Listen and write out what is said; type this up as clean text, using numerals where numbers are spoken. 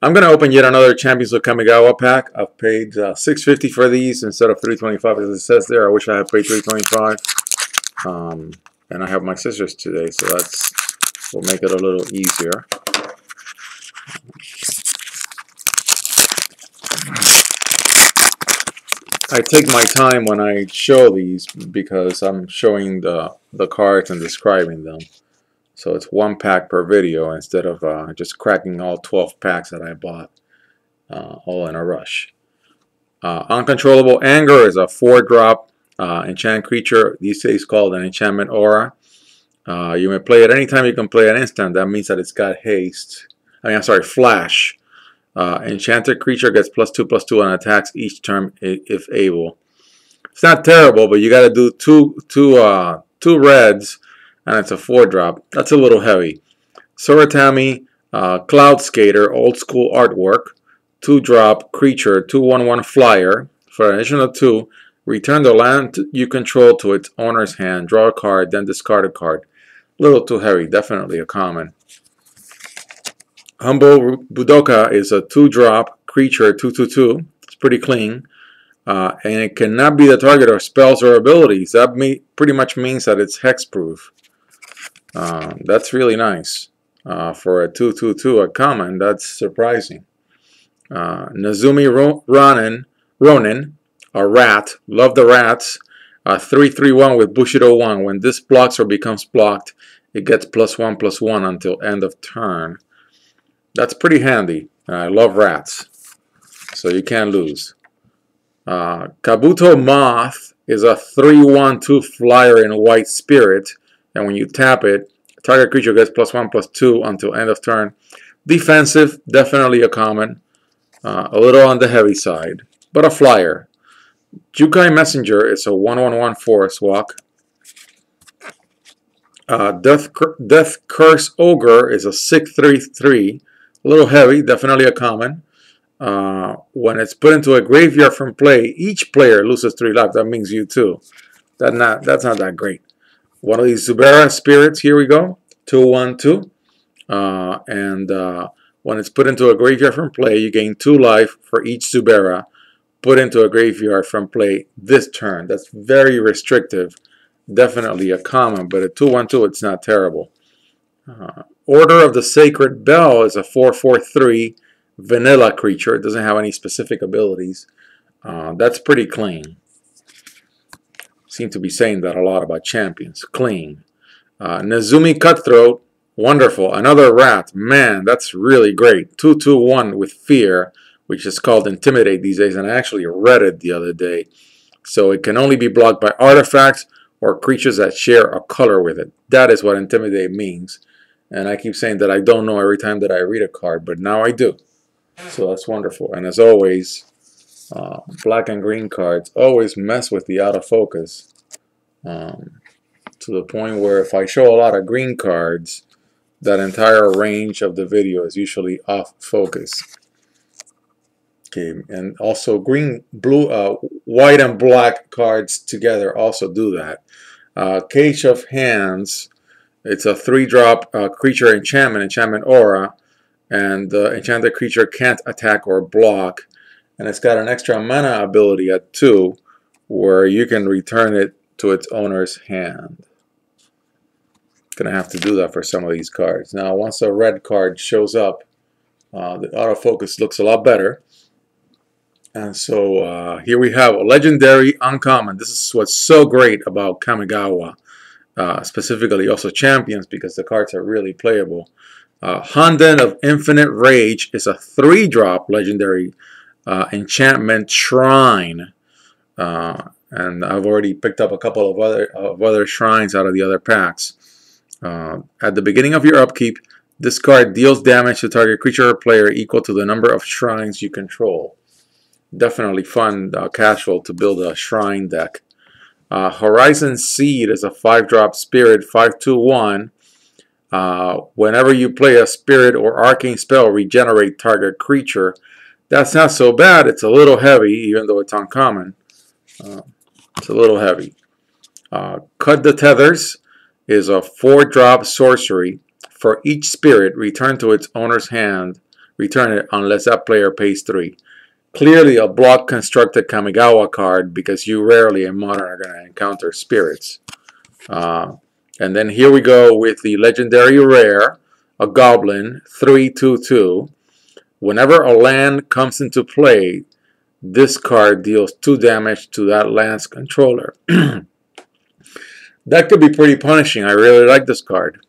I'm going to open yet another Champions of Kamigawa pack. I've paid $6.50 for these instead of $3.25 as it says there. I wish I had paid $3.25. And I have my scissors today, so will make it a little easier. I take my time when I show these because I'm showing the cards and describing them. So it's one pack per video instead of just cracking all 12 packs that I bought all in a rush. Uncontrollable Anger is a 4-drop enchant creature, these days called an enchantment aura. You may play it anytime you can play an instant. That means that it's got haste. I'm sorry, flash. Enchanted creature gets +2/+2 on attacks each turn if able. It's not terrible, but you got to do two reds, and it's a 4-drop. That's a little heavy. Soratami, Cloud Skater, old school artwork. 2-drop creature, 2/1/1 flyer. For an additional 2, return the land you control to its owner's hand. Draw a card, then discard a card. A little too heavy, definitely a common. Humble Budoka is a 2-drop creature, 2/2/2. It's pretty clean. And it cannot be the target of spells or abilities. That pretty much means that it's hexproof. That's really nice. For a 2/2/2, a common, that's surprising. Nazumi Ronin, a rat. Love the rats. 3/3/1 with Bushido 1. When this blocks or becomes blocked, it gets +1/+1 until end of turn. That's pretty handy. I love rats, so you can't lose. Kabuto Moth is a 3/1/2 flyer in white spirit, and when you tap it, target creature gets +1/+2 until end of turn. Defensive, definitely a common. A little on the heavy side, but a flyer. Jukai Messenger is a 1/1/1 forest walk. Death Curse Ogre is a 6/3/3. A little heavy, definitely a common. When it's put into a graveyard from play, each player loses 3 life. That means you too. That's not that great. One of these Zubera spirits, here we go. 2/1/2. When it's put into a graveyard from play, you gain 2 life for each Zubera put into a graveyard from play this turn. That's very restrictive. Definitely a common, but at 2/1/2, it's not terrible. Order of the Sacred Bell is a 4/4/3 vanilla creature. It doesn't have any specific abilities. That's pretty clean. Seem to be saying that a lot about champions. Clean. Nazumi Cutthroat. Wonderful. Another rat. Man, that's really great. 2/2/1 with Fear, which is called Intimidate these days, and I actually read it the other day. So it can only be blocked by artifacts or creatures that share a color with it. That is what Intimidate means. And I keep saying that I don't know every time that I read a card, but now I do. So that's wonderful. And as always, black and green cards always mess with the out of focus. To the point where if I show a lot of green cards, that entire range of the video is usually off focus. Okay, and also white and black cards together also do that. Cage of Hands, it's a 3-drop creature enchantment aura, and the enchanted creature can't attack or block, and it's got an extra mana ability at 2, where you can return it to its owner's hand. Gonna have to do that for some of these cards. Now, once a red card shows up, the autofocus looks a lot better. And so here we have a legendary uncommon. This is what's so great about Kamigawa, specifically also champions, because the cards are really playable. Honden of Infinite Rage is a 3-drop legendary enchantment shrine. And I've already picked up a couple of other shrines out of the other packs. At the beginning of your upkeep, this card deals damage to target creature or player equal to the number of shrines you control. Definitely fun, casual to build a shrine deck. Horizon Seed is a 5-drop spirit, 5/2/1. Whenever you play a spirit or arcane spell, regenerate target creature. That's not so bad. It's a little heavy, even though it's uncommon. It's a little heavy. Cut the Tethers is a 4-drop sorcery. For each spirit, return to its owner's hand return it unless that player pays 3. Clearly a block constructed Kamigawa card because you rarely in Modern are going to encounter spirits. And then here we go with the legendary rare, a Goblin, 3/2/2. Whenever a land comes into play, this card deals 2 damage to that land's controller. That could be pretty punishing. I really like this card.